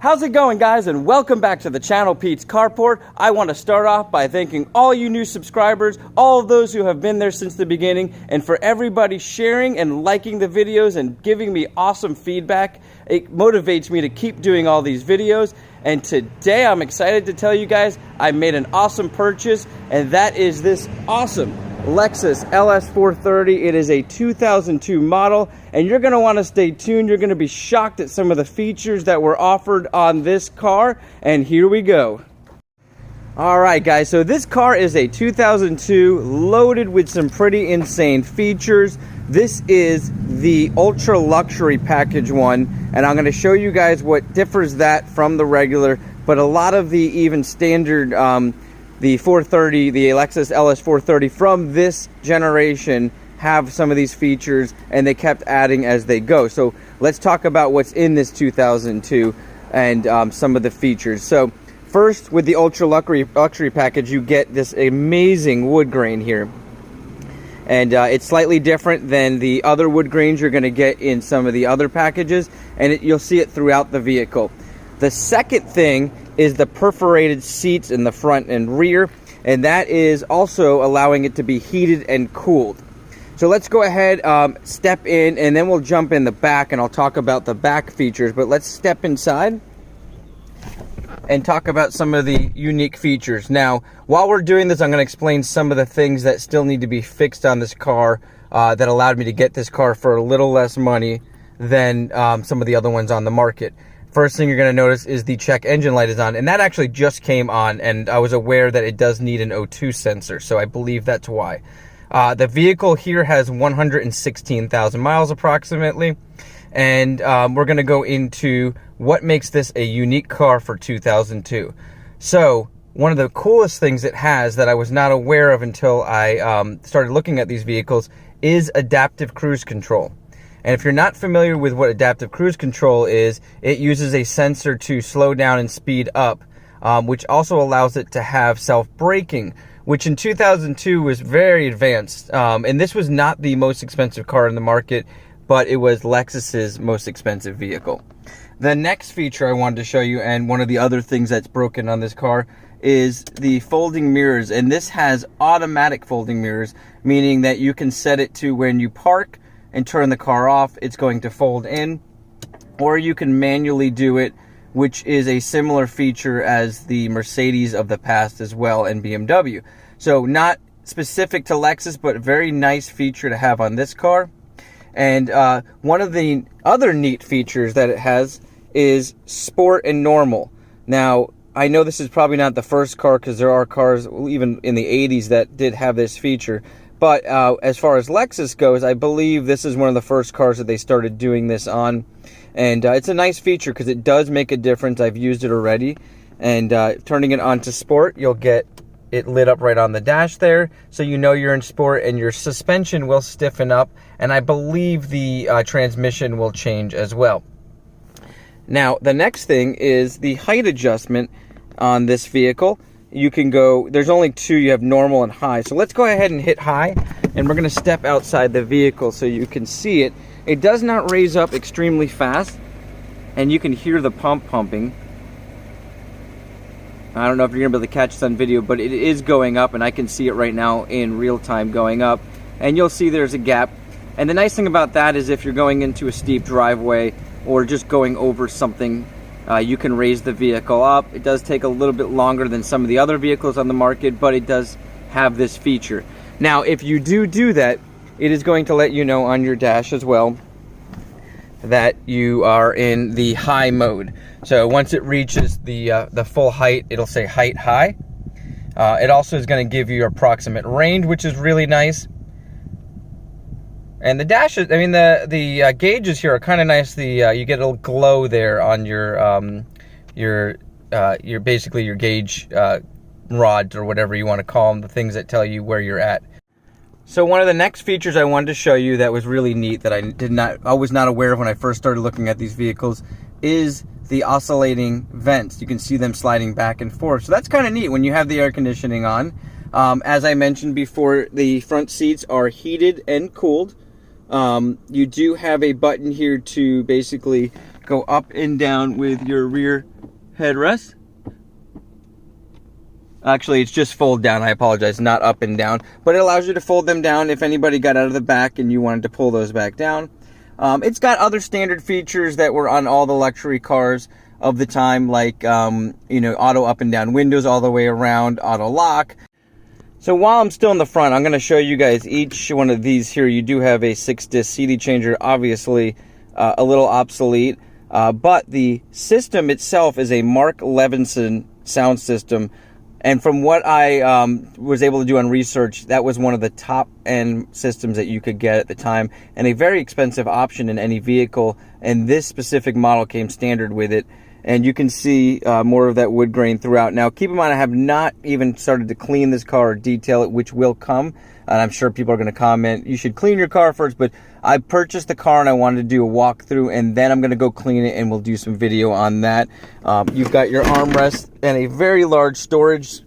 How's it going, guys, and welcome back to the channel, Pete's Carport. I want to start off by thanking all you new subscribers, all of those who have been there since the beginning, and for everybody sharing and liking the videos and giving me awesome feedback. It motivates me to keep doing all these videos. And today I'm excited to tell you guys I made an awesome purchase, and that is this awesome LEXUS LS430. It is a 2002 model, and you're going to want to stay tuned. You're going to be shocked at some of the features that were offered on this car, and here we go. Alright guys, so this car is a 2002 loaded with some pretty insane features. This is the ultra luxury package one, and I'm going to show you guys what differs that from the regular, but a lot of the even standard the 430, the LEXUS LS430 from this generation have some of these features, and they kept adding as they go. So let's talk about what's in this 2002 and some of the features. So first, with the ultra luxury package, you get this amazing wood grain here. And it's slightly different than the other wood grains you're going to get in some of the other packages, and you'll see it throughout the vehicle. The second thing is the perforated seats in the front and rear, and that is also allowing it to be heated and cooled. So let's go ahead, step in, and then we'll jump in the back, and I'll talk about the back features. But let's step inside and talk about some of the unique features. Now, while we're doing this, I'm going to explain some of the things that still need to be fixed on this car that allowed me to get this car for a little less money than some of the other ones on the market. First thing you're going to notice is the check engine light is on, and that actually just came on, and I was aware that it does need an O2 sensor, so I believe that's why. The vehicle here has 116,000 miles approximately, and we're going to go into what makes this a unique car for 2002. So one of the coolest things it has that I was not aware of until I started looking at these vehicles is adaptive cruise control. And if you're not familiar with what adaptive cruise control is, it uses a sensor to slow down and speed up, which also allows it to have self-braking, which in 2002 was very advanced. And this was not the most expensive car in the market, but it was Lexus's most expensive vehicle. The next feature I wanted to show you, and one of the other things that's broken on this car, is the folding mirrors. And this has automatic folding mirrors, meaning that you can set it to when you park and turn the car off, it's going to fold in, or you can manually do it, which is a similar feature as the Mercedes of the past as well, and BMW. So not specific to Lexus, but a very nice feature to have on this car. And one of the other neat features that it has is sport and normal. Now, I know this is probably not the first car, because there are cars even in the 80s that did have this feature. But as far as Lexus goes, I believe this is one of the first cars that they started doing this on. And it's a nice feature because it does make a difference. I've used it already. And turning it on to sport, you'll get it lit up right on the dash there. So you know you're in sport, and your suspension will stiffen up. And I believe the transmission will change as well. Now, the next thing is the height adjustment on this vehicle. You can go, there's only two, you have normal and high. So let's go ahead and hit high, and we're going to step outside the vehicle so you can see it. It does not raise up extremely fast, and you can hear the pump pumping. I don't know if you're going to be able to catch this on video, but it is going up, and I can see it right now in real time going up. And you'll see there's a gap. And the nice thing about that is if you're going into a steep driveway or just going over something, you can raise the vehicle up. It does take a little bit longer than some of the other vehicles on the market, but it does have this feature. Now, if you do that, it is going to let you know on your dash as well that you are in the high mode. So once it reaches the full height, it'll say height high. It also is going to give you your approximate range, which is really nice. And the dashes, I mean, the gauges here are kind of nice. You get a little glow there on your basically your gauge rods, or whatever you want to call them, the things that tell you where you're at. So one of the next features I wanted to show you that was really neat, that I was not aware of when I first started looking at these vehicles, is the oscillating vents. You can see them sliding back and forth. So that's kind of neat when you have the air conditioning on. As I mentioned before, the front seats are heated and cooled. You do have a button here to basically go up and down with your rear headrest. Actually, it's just fold down, I apologize, not up and down. But it allows you to fold them down if anybody got out of the back and you wanted to pull those back down. It's got other standard features that were on all the luxury cars of the time, like, you know, auto up and down windows all the way around, auto lock. So while I'm still in the front, I'm going to show you guys each one of these here. You do have a 6-disc CD changer, obviously a little obsolete, but the system itself is a Mark Levinson sound system. And from what I was able to do on research, that was one of the top-end systems that you could get at the time, and a very expensive option in any vehicle, and this specific model came standard with it. And you can see more of that wood grain throughout. Now, keep in mind, I have not even started to clean this car or detail it, which will come. And I'm sure people are going to comment, you should clean your car first. But I purchased the car and I wanted to do a walkthrough, and then I'm going to go clean it, and we'll do some video on that. You've got your armrest and a very large storage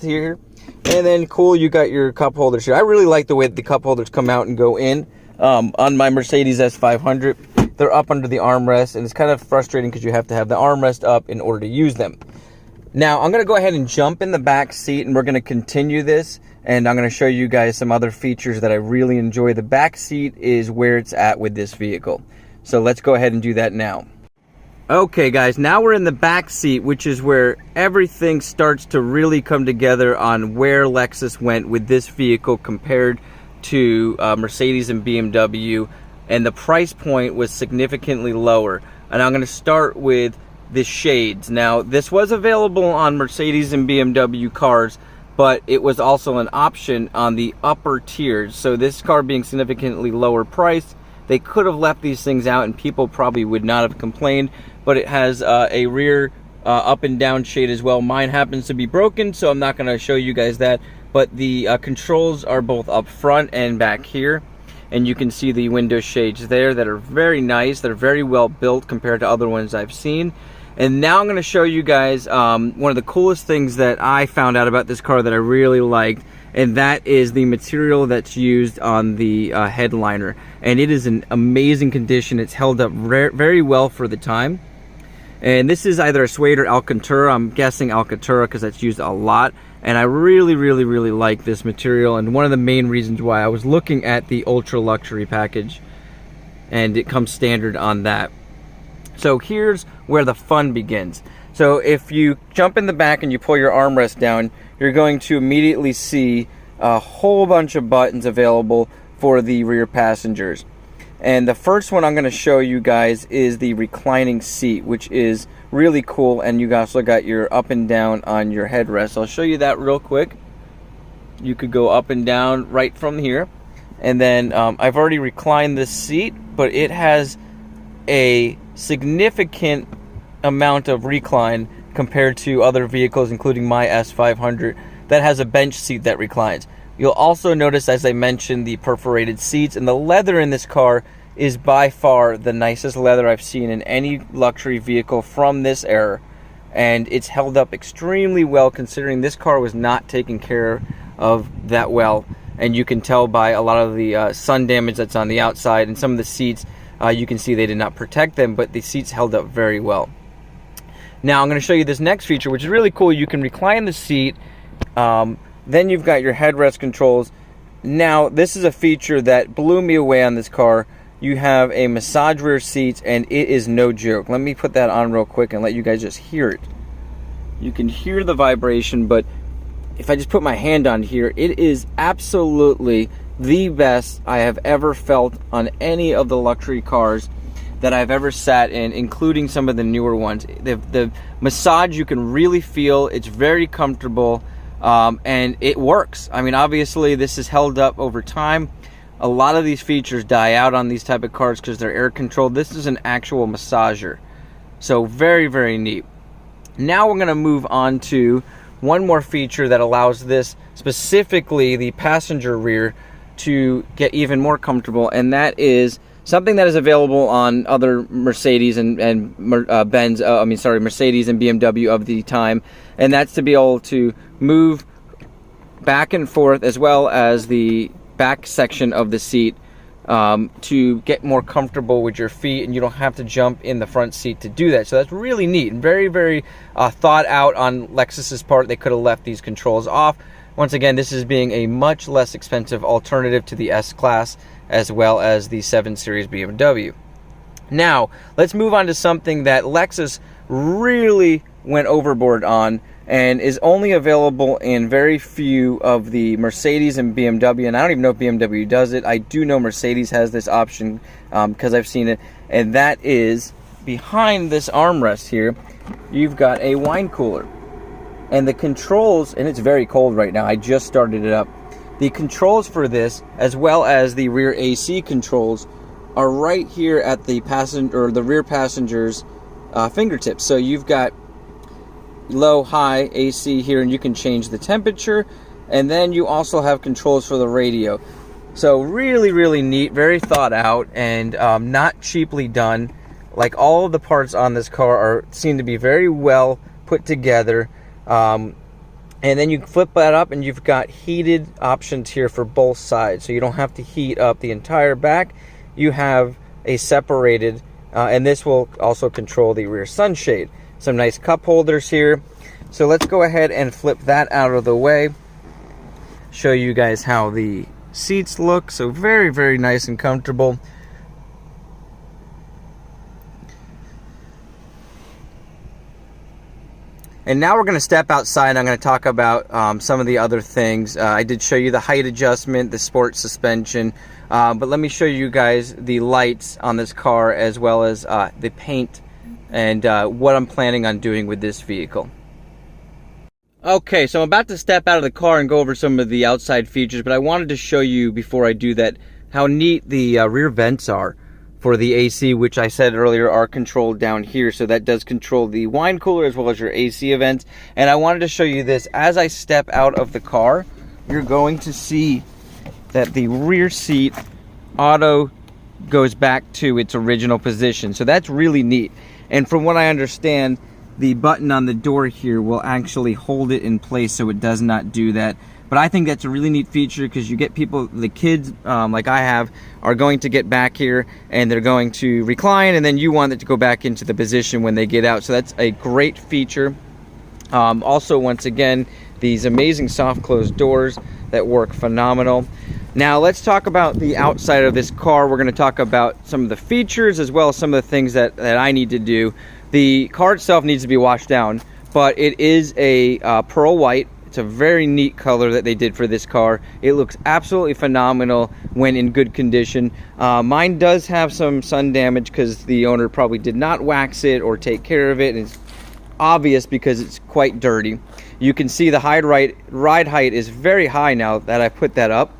here. And then, cool, you got your cup holders here. I really like the way that the cup holders come out and go in. On my Mercedes S500. They're up under the armrest, and it's kind of frustrating because you have to have the armrest up in order to use them. Now, I'm going to go ahead and jump in the back seat, and we're going to continue this, and I'm going to show you guys some other features that I really enjoy. The back seat is where it's at with this vehicle. So let's go ahead and do that now. Okay, guys, now we're in the back seat, which is where everything starts to really come together on where Lexus went with this vehicle compared to Mercedes and BMW. And the price point was significantly lower. And I'm going to start with the shades. Now, this was available on Mercedes and BMW cars, but it was also an option on the upper tiers. So this car being significantly lower priced, they could have left these things out and people probably would not have complained. But it has a rear up and down shade as well. Mine happens to be broken, so I'm not going to show you guys that. But the controls are both up front and back here. And you can see the window shades there that are very nice. They're very well built compared to other ones I've seen. And now I'm going to show you guys one of the coolest things that I found out about this car that I really liked. And that is the material that's used on the headliner. And it is in amazing condition. It's held up very well for the time. And this is either a suede or Alcantara. I'm guessing Alcantara because that's used a lot. And I really like this material, and one of the main reasons why I was looking at the ultra luxury package, and it comes standard on that. So here's where the fun begins. So if you jump in the back and you pull your armrest down, you're going to immediately see a whole bunch of buttons available for the rear passengers. And the first one I'm going to show you guys is the reclining seat, which is really cool. And you also got your up and down on your headrest. I'll show you that real quick. You could go up and down right from here. And then I've already reclined this seat, but it has a significant amount of recline compared to other vehicles, including my S500, that has a bench seat that reclines. You'll also notice, as I mentioned, the perforated seats, and the leather in this car is by far the nicest leather I've seen in any luxury vehicle from this era. And it's held up extremely well considering this car was not taken care of that well. And you can tell by a lot of the sun damage that's on the outside, and some of the seats, you can see they did not protect them, but the seats held up very well. Now I'm going to show you this next feature, which is really cool. You can recline the seat. Then you've got your headrest controls. Now, this is a feature that blew me away on this car. You have a massage rear seats, and it is no joke. Let me put that on real quick and let you guys just hear it. You can hear the vibration, but if I just put my hand on here, it is absolutely the best I have ever felt on any of the luxury cars that I've ever sat in, including some of the newer ones. The massage you can really feel. It's very comfortable. And it works. I mean, obviously this is held up over time. A lot of these features die out on these type of cars because they're air controlled. This is an actual massager. So very neat. Now we're going to move on to one more feature that allows this, specifically the passenger rear, to get even more comfortable, and that is something that is available on other Mercedes and Mercedes and BMW of the time, and that's to be able to move back and forth, as well as the back section of the seat to get more comfortable with your feet, and you don't have to jump in the front seat to do that. So that's really neat and very, very thought out on Lexus's part. They could have left these controls off. Once again, this is being a much less expensive alternative to the S-Class as well as the 7 Series BMW. Now, let's move on to something that Lexus really went overboard on and is only available in very few of the Mercedes and BMW, and I don't even know if BMW does it. I do know Mercedes has this option because I've seen it, and that is behind this armrest here, you've got a wine cooler. And the controls, and it's very cold right now, I just started it up. The controls for this, as well as the rear AC controls, are right here at the passenger or the rear passenger's fingertips. So you've got low, high AC here, and you can change the temperature, and then you also have controls for the radio. So really, really neat, very thought out, and not cheaply done. Like, all of the parts on this car seem to be very well put together. And then you flip that up and you've got heated options here for both sides, so you don't have to heat up the entire back. You have a separated, and this will also control the rear sunshade. Some nice cup holders here. So let's go ahead and flip that out of the way. Show you guys how the seats look. So very, very nice and comfortable. And now we're going to step outside. I'm going to talk about some of the other things. I did show you the height adjustment, the sport suspension, but let me show you guys the lights on this car, as well as the paint and what I'm planning on doing with this vehicle. Okay, so I'm about to step out of the car and go over some of the outside features, but I wanted to show you before I do that how neat the rear vents are for the AC, which I said earlier are controlled down here. So that does control the wine cooler as well as your AC events. And I wanted to show you this. As I step out of the car, you're going to see that the rear seat auto goes back to its original position. So that's really neat. And from what I understand, the button on the door here will actually hold it in place so it does not do that. But I think that's a really neat feature, because you get people, the kids like I have, are going to get back here and they're going to recline, and then you want it to go back into the position when they get out. So that's a great feature. Also, once again, these amazing soft closed doors that work phenomenal. Now let's talk about the outside of this car. We're going to talk about some of the features as well as some of the things that I need to do. The car itself needs to be washed down, but it is a pearl white. It's a very neat color that they did for this car. It looks absolutely phenomenal when in good condition. Mine does have some sun damage because the owner probably did not wax it or take care of it. And it's obvious because it's quite dirty. You can see the ride height is very high now that I put that up.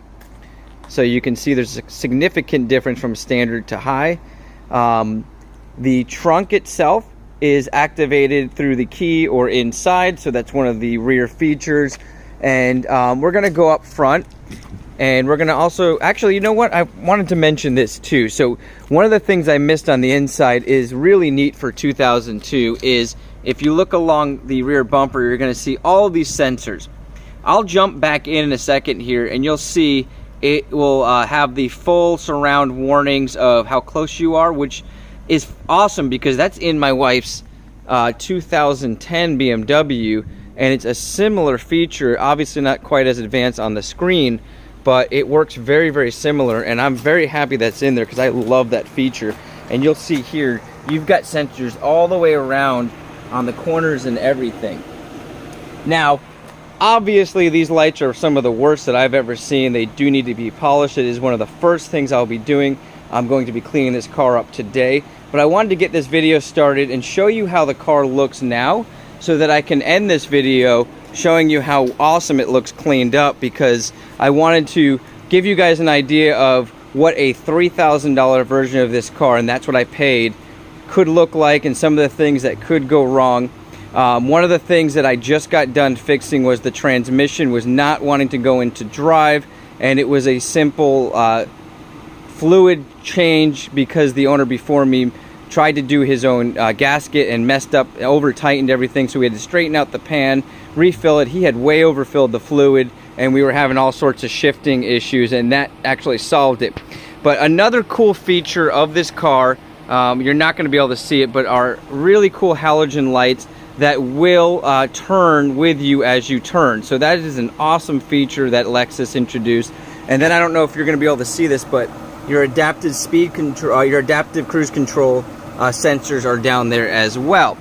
So you can see there's a significant difference from standard to high. The trunk itself is activated through the key or inside, so that's one of the rear features. And we're gonna go up front, and we're gonna also, actually, you know what, I wanted to mention this too. So one of the things I missed on the inside is really neat for 2002 is if you look along the rear bumper, you're gonna see all of these sensors. I'll jump back in a second here, and you'll see it will have the full surround warnings of how close you are, which is awesome because that's in my wife's 2010 BMW, and it's a similar feature, obviously not quite as advanced on the screen, but it works very, very similar, and I'm very happy that's in there because I love that feature. And you'll see here, you've got sensors all the way around on the corners and everything. Now, obviously these lights are some of the worst that I've ever seen. They do need to be polished. It is one of the first things I'll be doing. I'm going to be cleaning this car up today, but I wanted to get this video started and show you how the car looks now so that I can end this video showing you how awesome it looks cleaned up, because I wanted to give you guys an idea of what a $3,000 version of this car, and that's what I paid, could look like, and some of the things that could go wrong. One of the things that I just got done fixing was the transmission was not wanting to go into drive, and it was a simple fluid change because the owner before me tried to do his own gasket and messed up, over tightened everything, so we had to straighten out the pan, refill it. He had way overfilled the fluid, and we were having all sorts of shifting issues, and that actually solved it. But another cool feature of this car, you're not going to be able to see it, but are really cool halogen lights that will turn with you as you turn. So that is an awesome feature that Lexus introduced. And then I don't know if you're going to be able to see this, but your adaptive speed control, your adaptive cruise control sensors are down there as well.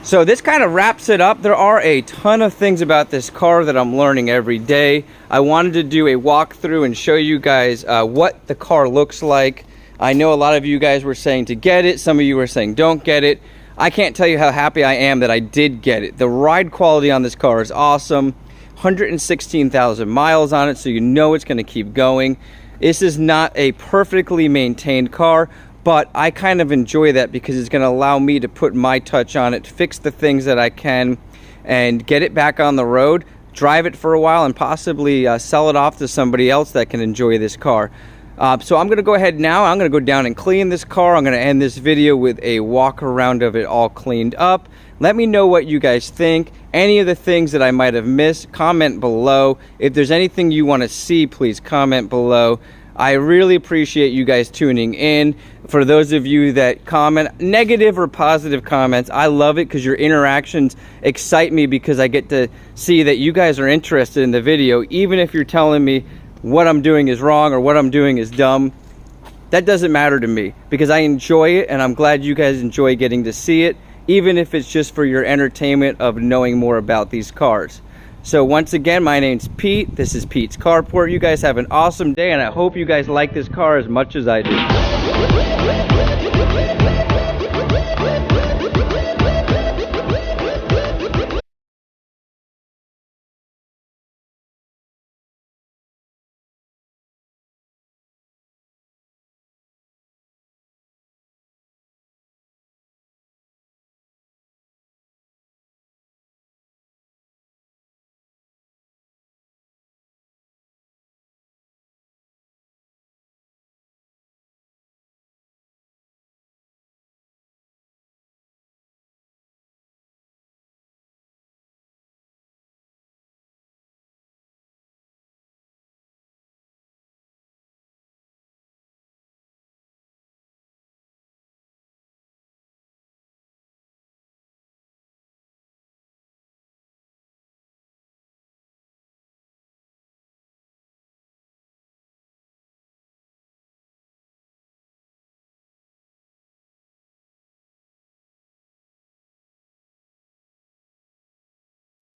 So this kind of wraps it up. There are a ton of things about this car that I'm learning every day. I wanted to do a walkthrough and show you guys what the car looks like. I know a lot of you guys were saying to get it. Some of you were saying don't get it. I can't tell you how happy I am that I did get it. The ride quality on this car is awesome. 116,000 miles on it, so you know it's going to keep going. This is not a perfectly maintained car, but I kind of enjoy that because it's going to allow me to put my touch on it, fix the things that I can, and get it back on the road, drive it for a while, and possibly sell it off to somebody else that can enjoy this car. So I'm going to go ahead now. I'm going to go down and clean this car. I'm going to end this video with a walk around of it all cleaned up. Let me know what you guys think. Any of the things that I might have missed, comment below. If there's anything you want to see, please comment below. I really appreciate you guys tuning in. For those of you that comment, negative or positive comments, I love it because your interactions excite me because I get to see that you guys are interested in the video. Even if you're telling me what I'm doing is wrong or what I'm doing is dumb, that doesn't matter to me because I enjoy it, and I'm glad you guys enjoy getting to see it, even if it's just for your entertainment of knowing more about these cars. So once again, my name's Pete. This is Pete's Carport. You guys have an awesome day, and I hope you guys like this car as much as I do.